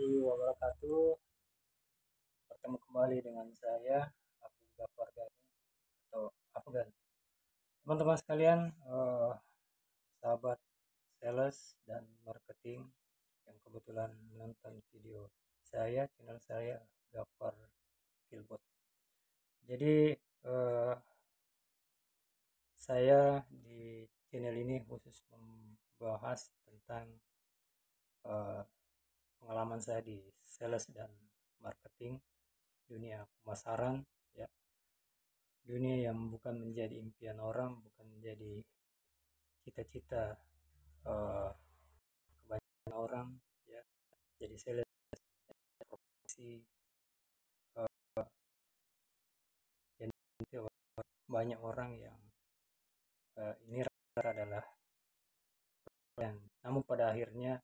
warahmatullahi wabarakatuh. Bertemu kembali dengan saya Abu Ghaffar Gani atau Afgan. Teman-teman sekalian, sahabat sales dan marketing yang kebetulan menonton video saya, channel saya Ghaffar Kilbot. Jadi saya di channel ini khusus membahas tentang pengalaman saya di sales dan marketing, dunia pemasaran, ya, dunia yang bukan menjadi impian orang, bukan menjadi cita-cita kebanyakan orang, ya, jadi sales profesi yang banyak orang yang ini rata adalah yang, namun pada akhirnya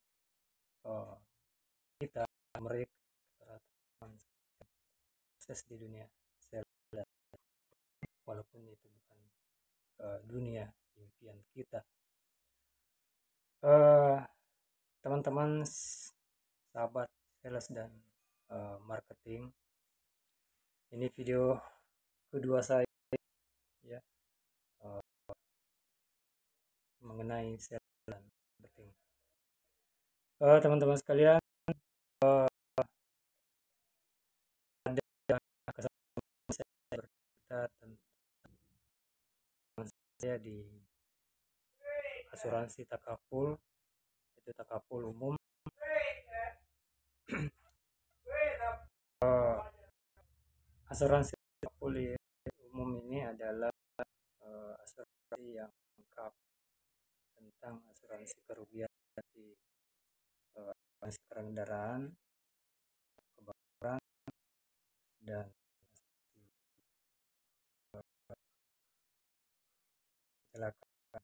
kita mereka sukses di dunia sales, walaupun itu bukan dunia impian kita. Teman-teman sahabat sales dan marketing, ini video kedua saya, ya, mengenai sales dan marketing. Teman-teman sekalian, ada kesempatan saya bercerita tentang saya di asuransi takaful, itu takaful umum. Asuransi takaful umum ini adalah asuransi yang lengkap tentang asuransi kerugian di asuransi kendaraan, kebakaran, dan kecelakaan.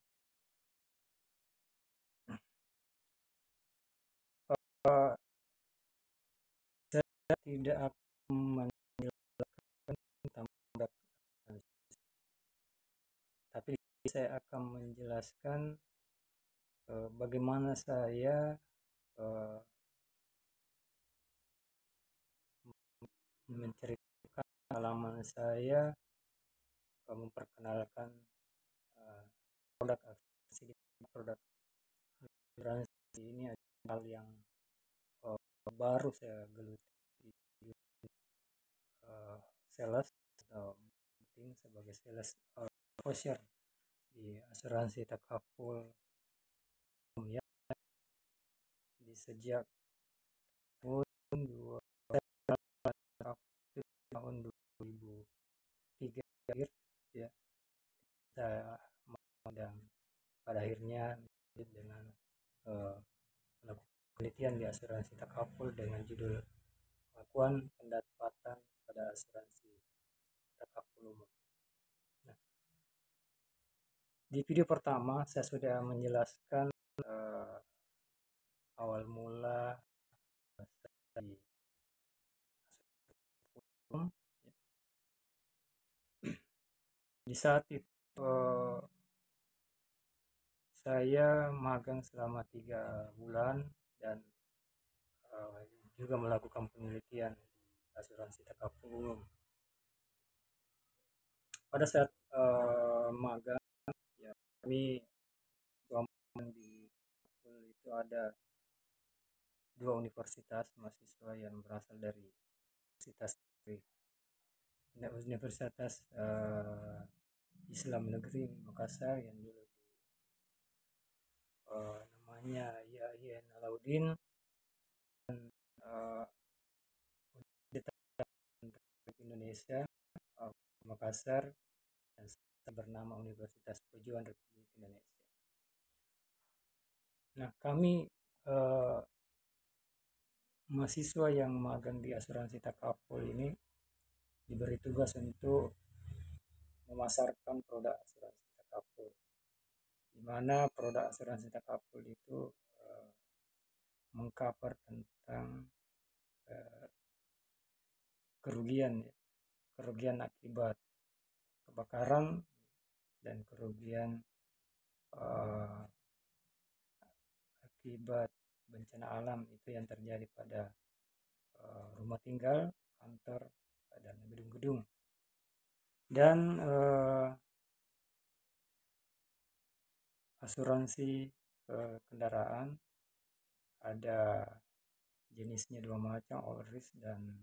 Saya tidak akan menjelaskan tentang produk, tapi saya akan menjelaskan bagaimana saya menceritakan pengalaman saya memperkenalkan produk asuransi. Produk asuransi ini adalah hal yang baru saya geluti di sales atau marketing sebagai sales officer di asuransi takaful, ya, di sejak tahun 2003 akhir, ya, saya dan pada akhirnya dengan melakukan penelitian di asuransi takaful dengan judul pengakuan pendapatan pada asuransi takaful umum. Nah, di video pertama saya sudah menjelaskan awal mula di umum. Di saat itu saya magang selama 3 bulan dan juga melakukan penelitian di asuransi takaful umum. Pada saat magang, ya, kami di itu ada 2 universitas mahasiswa yang berasal dari Universitas Islam Negeri Makassar yang dulu namanya IAIN Alauddin, dan Universitas Indonesia Makassar, dan bernama Universitas Pejuang Republik Indonesia. Nah, kami mahasiswa yang magang di asuransi takaful ini diberi tugas untuk memasarkan produk asuransi takaful, di mana produk asuransi takaful itu mengcover tentang kerugian akibat kebakaran dan kerugian akibat bencana alam itu yang terjadi pada rumah tinggal, kantor, dan gedung-gedung. Dan asuransi kendaraan ada jenisnya dua macam, all risk dan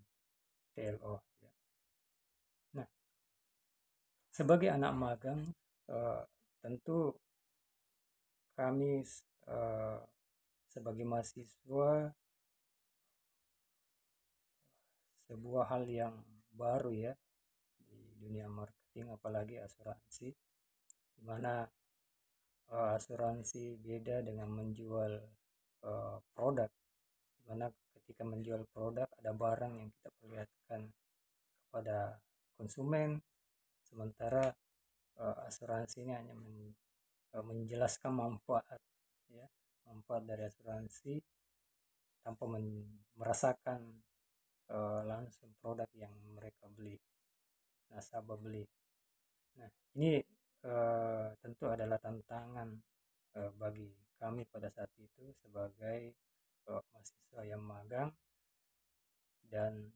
TLO. Ya. Nah, sebagai anak magang, tentu kami sebagai mahasiswa sebuah hal yang baru ya di dunia marketing, apalagi asuransi, di mana asuransi beda dengan menjual produk, di mana ketika menjual produk ada barang yang kita perlihatkan kepada konsumen, sementara asuransi ini hanya menjelaskan manfaat ya, manfaat dari asuransi tanpa merasakan langsung produk yang mereka beli, nasabah beli. Nah, ini tentu adalah tantangan bagi kami pada saat itu sebagai mahasiswa yang magang dan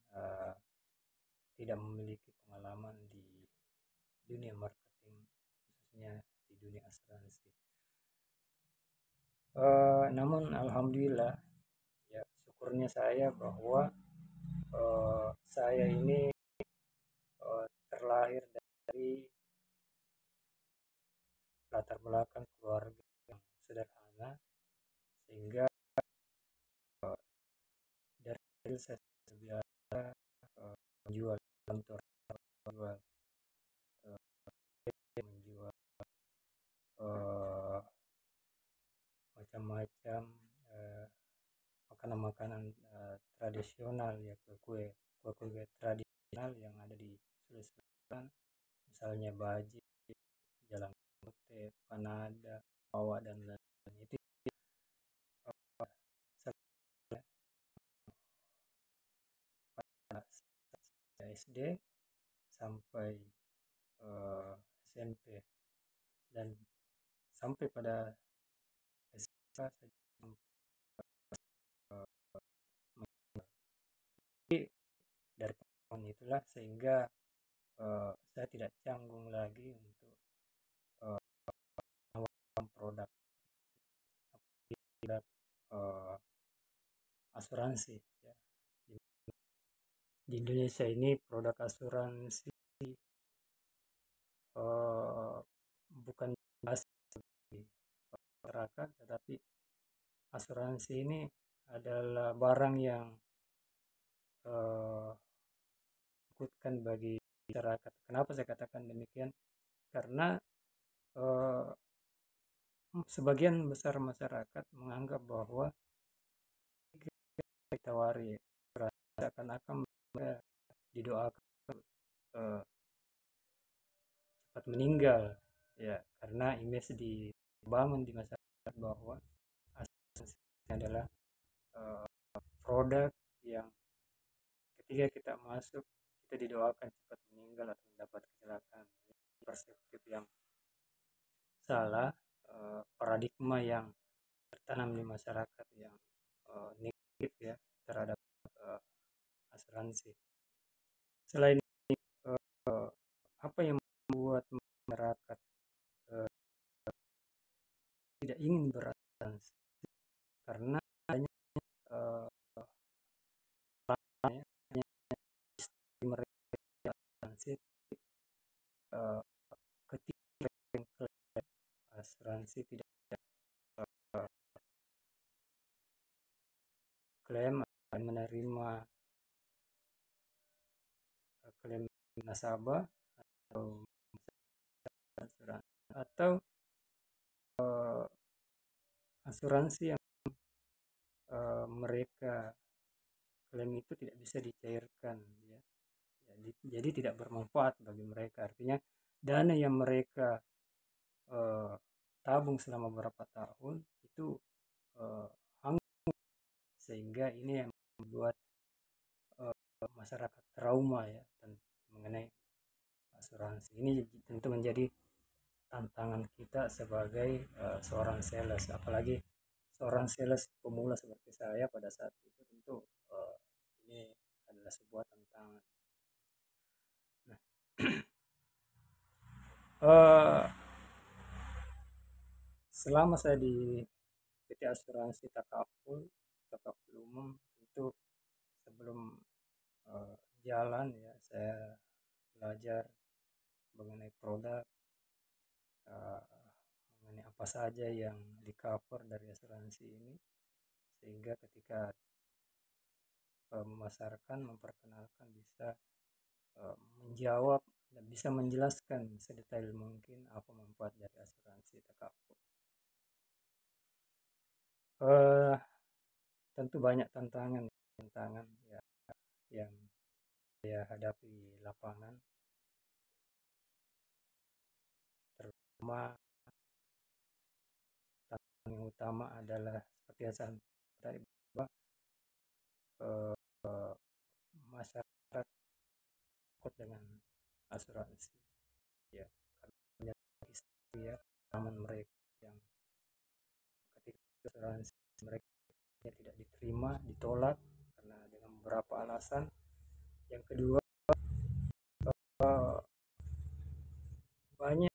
tidak memiliki pengalaman di dunia marketing, khususnya di dunia asuransi. Namun alhamdulillah ya, syukurnya saya bahwa saya ini terlahir dari latar belakang keluarga yang sederhana, sehingga dari kecil saya terbiasa menjual kantor, menjual menjual macam-macam makanan-makanan tradisional ya, kue tradisional yang ada di Sulawesi Selatan, misalnya baji, jalan putih, panada, pawa, dan lain-lain. Itu SD sampai SMP, dan sampai pada SMA dari pengalaman itulah sehingga saya tidak canggung lagi untuk menawarkan produk asuransi ya. Di Indonesia ini produk asuransi bukan di masyarakat, tetapi asuransi ini adalah barang yang menakutkan bagi masyarakat. Kenapa saya katakan demikian? Karena sebagian besar masyarakat menganggap bahwa ditawari seakan-akan didoakan cepat meninggal ya, karena image dibangun di masyarakat bahwa asuransi adalah produk yang ketika kita masuk kita didoakan cepat meninggal atau mendapat kecelakaan. Perspektif yang salah, paradigma yang tertanam di masyarakat yang negatif ya terhadap asuransi. Selain apa yang membuat masyarakat tidak ingin berasuransi? Karena hanya mereka asuransi ketika asuransi tidak klaim menerima klaim nasabah atau asuransi yang mereka klaim itu tidak bisa dicairkan ya. Jadi tidak bermanfaat bagi mereka. Artinya dana yang mereka tabung selama beberapa tahun itu hangus, sehingga ini yang membuat masyarakat trauma ya mengenai asuransi. Ini tentu menjadi tantangan kita sebagai seorang sales, apalagi seorang sales pemula seperti saya pada saat itu. Tentu ini adalah sebuah tantangan. Nah, selama saya di PT Asuransi Takaful Umum, tentu sebelum jalan ya saya belajar mengenai produk, uh, mengenai apa saja yang di cover dari asuransi ini, sehingga ketika memasarkan, memperkenalkan bisa menjawab dan bisa menjelaskan sedetail mungkin apa manfaat dari asuransi takaful. Tentu banyak tantangan ya yang saya hadapi di lapangan, terutama tantangan yang utama adalah seperti yang saya tadi bahwa masyarakat takut dengan asuransi ya, karena istri ya, aman mereka yang ketika asuransi mereka tidak diterima, ditolak karena dengan beberapa alasan. Yang kedua, banyak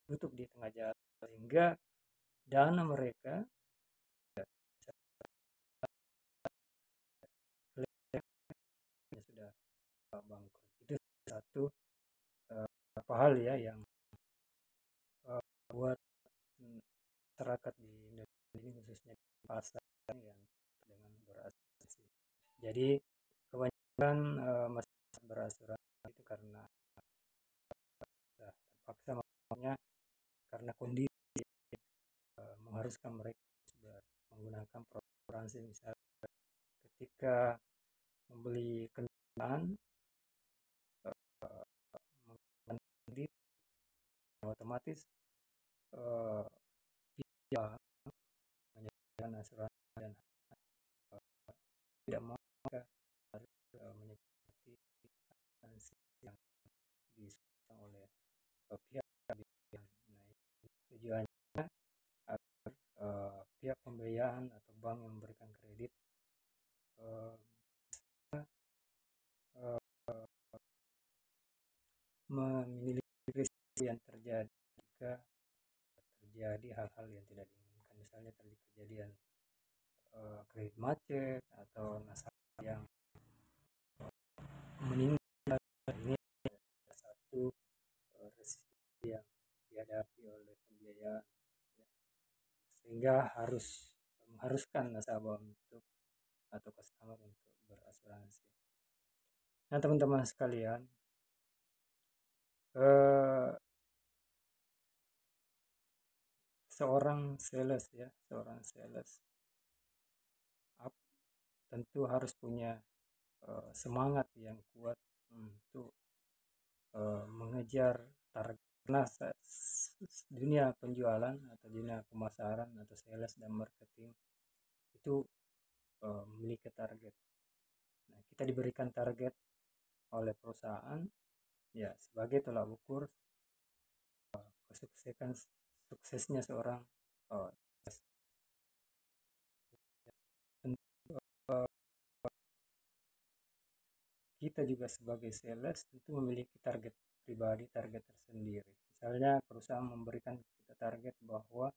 tutup di tengah jalan sehingga dana mereka sudah bangkrut. Itu satu apa hal ya yang buat masyarakat di Indonesia ini, khususnya di pasar yang dengan berasuransi. Jadi kebanyakan masyarakat berasuransi itu karena terpaksa, makanya karena kondisi mengharuskan mereka sudah menggunakan asuransi. Misalnya ketika membeli kendaraan otomatis dia menyediakan asuransi dan tidak mau harus menyepakati asuransi yang disusun oleh pihak yang tujuannya agar pihak pembiayaan atau bank yang memberikan kredit memiliki risiko yang terjadi jika terjadi hal-hal yang tidak diinginkan, misalnya terjadi kejadian kredit macet atau nasabah yang meninggal. Ini satu risiko yang dihadapi oleh pembiayaan ya, sehingga mengharuskan nasabah untuk atau customer untuk berasuransi. Nah teman-teman sekalian, seorang sales tentu harus punya semangat yang kuat untuk mengejar target. Karena dunia penjualan atau dunia pemasaran atau sales dan marketing itu memiliki target. Nah, kita diberikan target oleh perusahaan ya sebagai tolak ukur suksesnya seorang kita juga sebagai sales tentu memiliki target pribadi, target tersendiri. Misalnya perusahaan memberikan kita target bahwa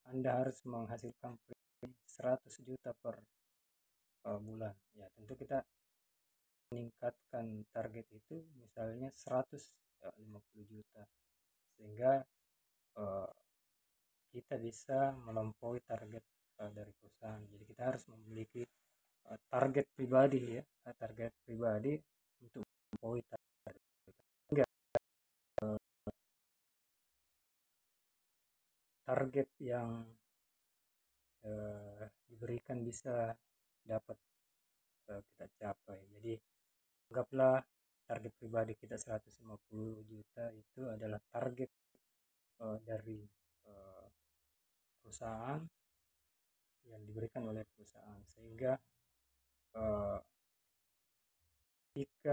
Anda harus menghasilkan 100 juta per bulan. Ya, tentu kita meningkatkan target itu misalnya 150 juta sehingga kita bisa melampaui target dari perusahaan. Jadi kita harus memiliki target pribadi ya, target pribadi untuk melampaui target. Enggak, target yang diberikan bisa dapat kita capai. Jadi anggaplah target pribadi kita 150 juta itu adalah target dari perusahaan yang diberikan oleh perusahaan, sehingga jika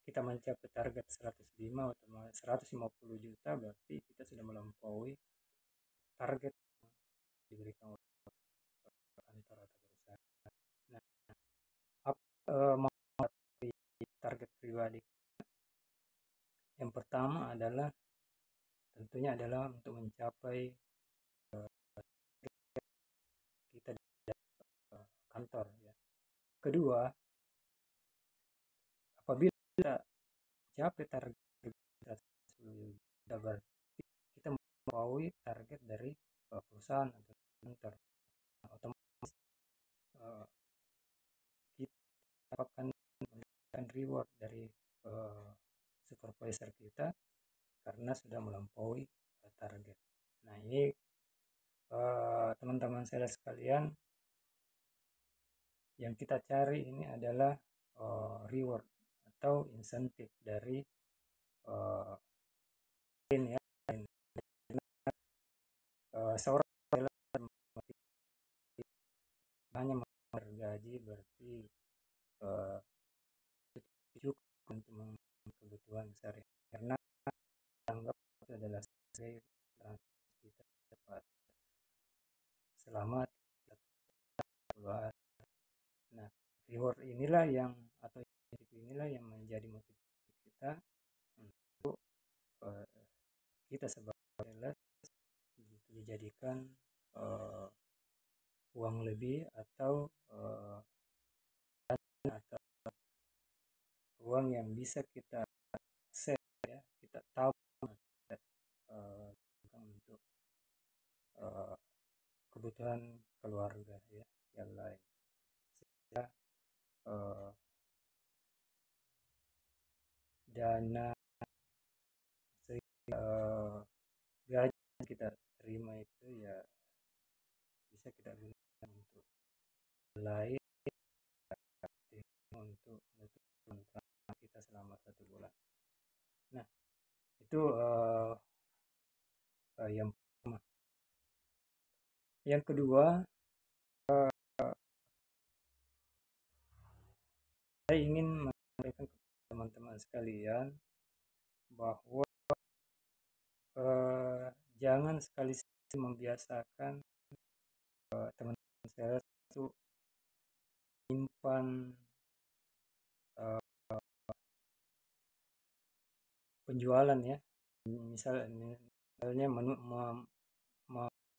kita mencapai target 105 atau 150 juta berarti kita sudah melampaui target diberikan oleh kantor atau perusahaan. Nah, apa target pribadi? Yang pertama adalah tentunya adalah untuk mencapai kita di kantor ya. Kedua, apabila kita capai target kita 10 juta, berarti kita melampaui target dari perusahaan atau kantor. Nah, otomatis kita akan mendapatkan reward dari supervisor kita karena sudah melampaui target. Nah, ini teman-teman saya sekalian, yang kita cari ini adalah reward atau insentif dari ya. Seorang hanya bergaji berarti cukup untuk kebutuhan sehari, karena anggap itu adalah sebagai kita dapat selama 30 hari. Nah, reward inilah yang atau inilah yang menjadi motivasi kita untuk kita sebagai sales dijadikan uang lebih atau atau uang yang bisa kita save ya, kita tahu untuk kebutuhan keluarga ya yang lain, sehingga dana gaji yang kita terima itu ya bisa kita gunakan untuk lain, untuk kontrak kita selama 1 bulan. Nah, itu yang pertama. Yang kedua, saya ingin menyampaikan kepada teman-teman sekalian bahwa jangan sekali-sekali membiasakan teman-teman saya itu menyimpan penjualan ya, misalnya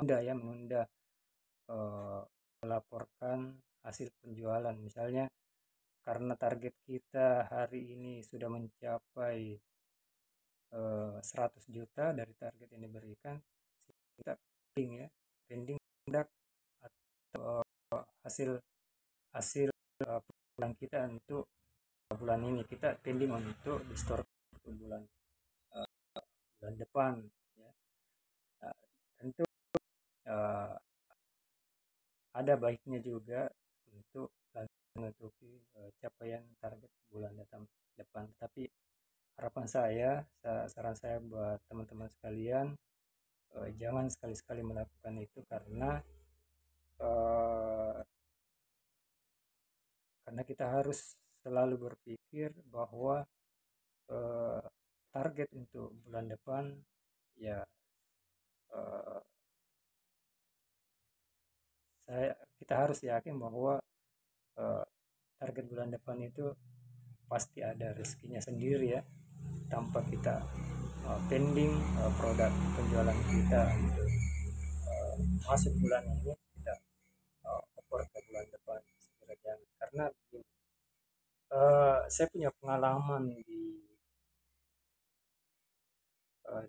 menunda melaporkan hasil penjualan, misalnya karena target kita hari ini sudah mencapai 100 juta dari target yang diberikan, kita pending produk atau hasil bulan kita untuk bulan ini, kita pending untuk di store bulan depan ya. Nah, tentu ada baiknya juga untuk menutupi capaian target bulan depan. Tapi harapan saya, saran saya buat teman-teman sekalian, jangan sekali-sekali melakukan itu karena kita harus selalu berpikir bahwa target untuk bulan depan ya kita harus yakin bahwa target bulan depan itu pasti ada rezekinya sendiri ya, tanpa kita pending produk penjualan kita untuk masuk bulan ini kita oper ke bulan depan segera, karena saya punya pengalaman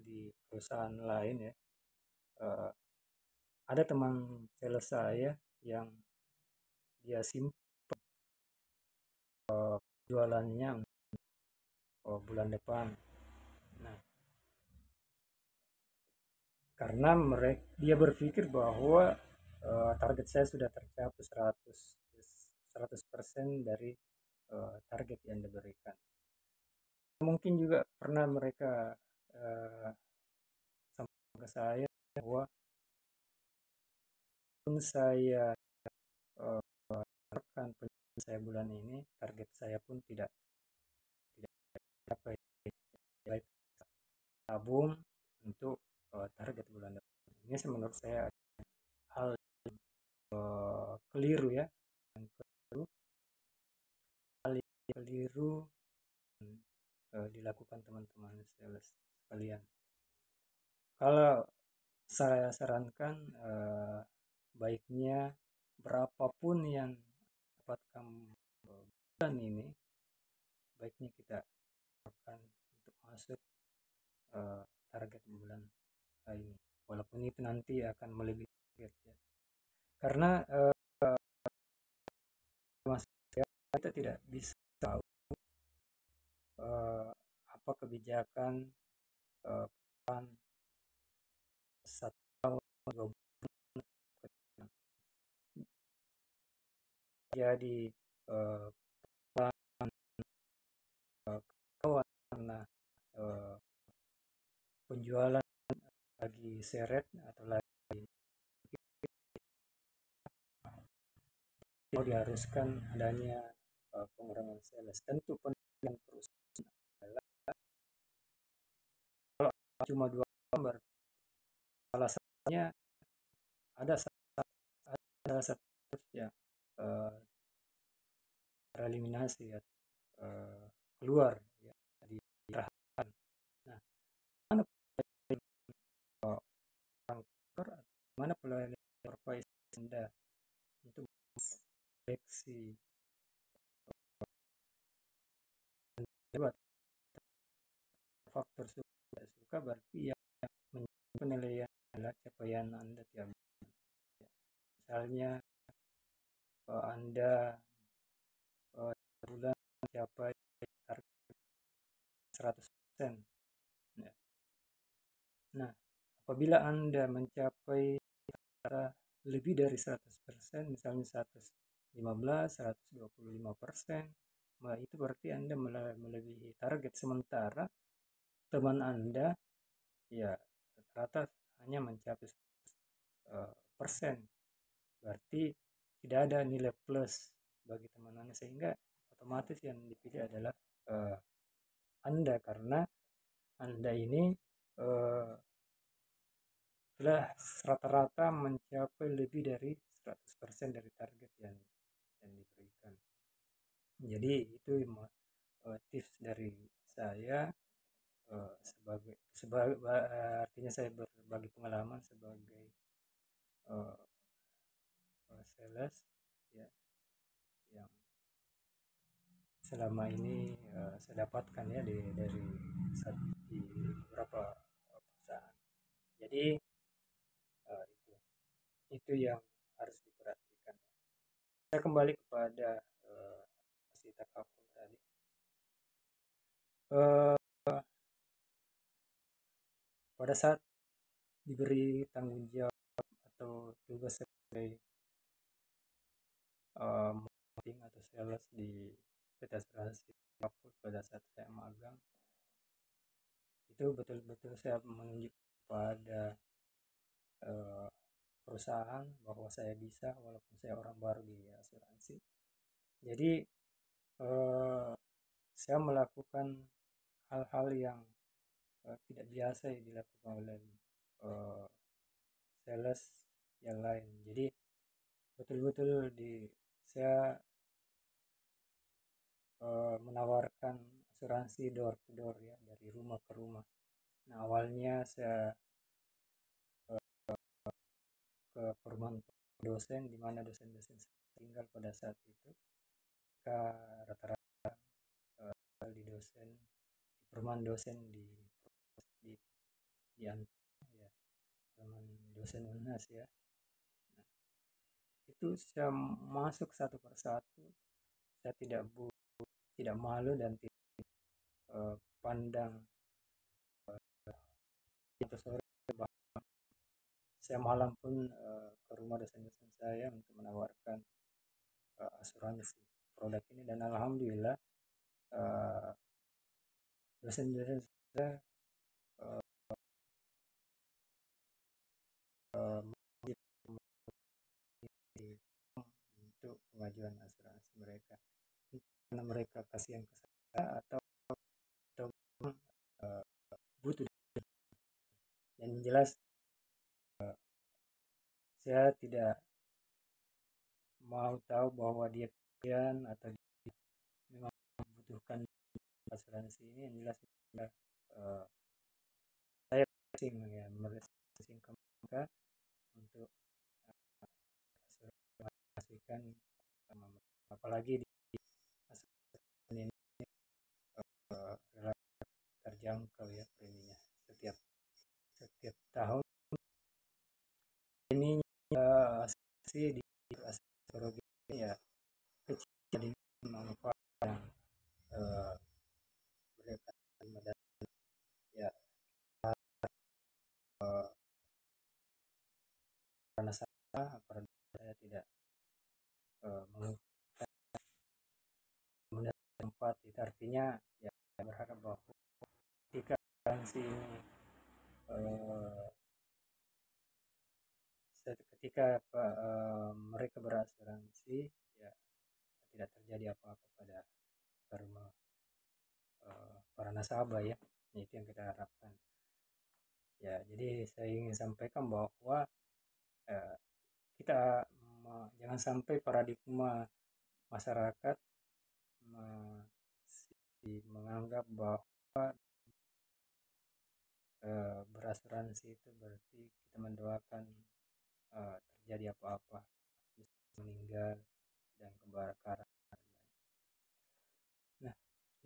di perusahaan lain ya. Ada teman sales saya yang dia simpan jualannya bulan depan. Nah, karena dia berpikir bahwa target saya sudah tercapai 100% dari target yang diberikan. Mungkin juga pernah mereka sampaikan ke saya bahwa pun saya rekan penjualan saya bulan ini, target saya pun tidak dapat, baik tabung untuk target bulan depan. Ini menurut saya hal keliru ya, yang keliru dilakukan teman-teman sales sekalian. Kalau saya sarankan baiknya berapapun yang dapatkan bulan ini, baiknya kita akan untuk masuk target bulan ini, walaupun itu nanti akan melebihi target ya. Karena kita tidak bisa tahu apa kebijakan pan satu tahun 2 bulan jadi kawan karena penjualan lagi seret atau lagi diharuskan adanya pengurangan sales. Tentu penilaian perusahaan adalah kalau cuma 2 gambar, salah satunya ada salah satu ya tereliminasi ya, keluar ya, dirahkan. Nah, mana kanker, mana pelayanan supervisi Anda untuk seleksi faktor suka berarti yang penilaian adalah capaian Anda tiap bulan. Misalnya Anda bulan mencapai target 100%. Ya. Nah, apabila Anda mencapai lebih dari 100%, misalnya 115, 125%, itu berarti Anda melebihi target. Sementara teman Anda ya rata-rata hanya mencapai 100%. Berarti tidak ada nilai plus bagi teman Anda, sehingga otomatis yang dipilih adalah Anda, karena Anda ini telah rata-rata mencapai lebih dari 100% dari target yang diberikan. Jadi itu tips dari saya sebagai artinya saya berbagi pengalaman sebagai sales ya, yang selama ini saya dapatkan ya dari beberapa perusahaan. Jadi itu yang harus diperhatikan. Saya kembali kepada si takaful tadi. Pada saat diberi tanggung jawab atau tugas sebagai marketing atau sales di PT Asuransi Takaful pada saat saya magang, itu betul-betul saya menunjuk pada perusahaan bahwa saya bisa walaupun saya orang baru di asuransi. Jadi saya melakukan hal-hal yang tidak biasa yang dilakukan oleh sales yang lain. Jadi betul-betul saya menawarkan asuransi door to door ya, dari rumah ke rumah. Nah, awalnya saya ke perumahan dosen, di mana dosen-dosen tinggal pada saat itu. Mereka rata-rata di perumahan dosen di ya, perumahan dosen UNAS ya. Nah, itu saya masuk satu persatu. Saya tidak malu dan tidak pandang itu sore. Saya malam pun ke rumah dosen-dosen saya untuk menawarkan asuransi produk ini, dan alhamdulillah dosen-dosen saya untuk pengajuan asuransi mereka, karena mereka kasihan ke saya atau butuh. Dan jelas saya tidak mau tahu bahwa dia kemudian atau memang membutuhkan asuransi ini, yang jelas uh, saya pusing ya merekomendasikan ke mereka untuk asuransikan apalagi di asuransi ini relatif terjangkau ya preminya setiap setiap tahun ini sih di asuransi ini ya kecil jadi manfaat yang berdekatan dan ya uh, karena saya tidak menggunakan tempat itu artinya ya berharap bahwa ketika asuransi ini uh, ketika mereka berasuransi ya tidak terjadi apa-apa pada rumah para nasabah ya. Itu yang kita harapkan ya. Jadi saya ingin sampaikan bahwa uh, kita jangan sampai paradigma masyarakat menganggap bahwa berasuransi itu berarti kita mendoakan terjadi apa-apa, meninggal dan kebakaran. Nah,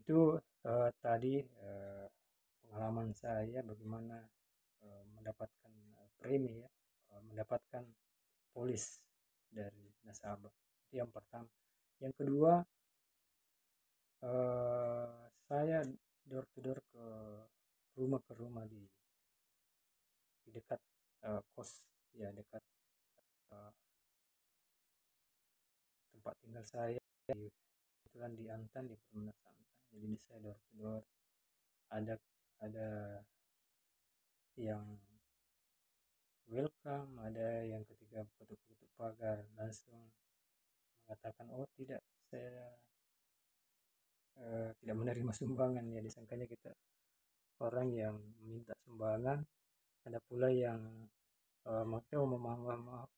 itu tadi pengalaman saya bagaimana mendapatkan premi ya, mendapatkan polis dari nasabah. Itu yang pertama. Yang kedua, saya door to door ke rumah di dekat kos ya, dekat uh, tempat tinggal saya kebetulan di Antan, di Perumnas Antan. Jadi saya door to door, ada ada yang welcome, ada yang ketika ketuk-ketuk pagar langsung mengatakan oh tidak, saya tidak menerima sumbangan ya, disangkanya kita orang yang meminta sumbangan. Ada pula yang maksudnya maaf,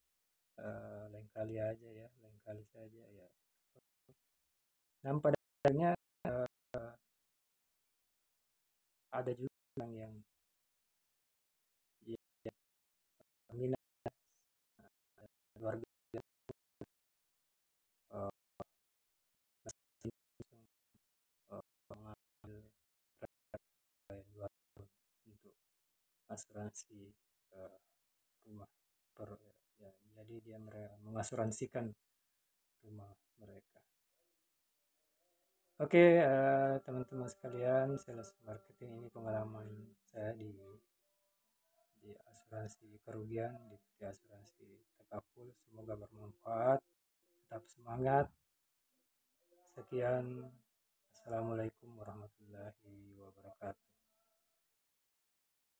lain kali aja ya, lain kali saja ya. Dan pada akhirnya ada juga yang ya, minat keluarga uh, mengambil untuk asuransi rumah ya, jadi dia mengasuransikan rumah mereka. Oke, teman-teman sekalian, sales marketing ini pengalaman saya di asuransi kerugian, di asuransi Takaful. Semoga bermanfaat. Tetap semangat. Sekian. Assalamualaikum warahmatullahi wabarakatuh.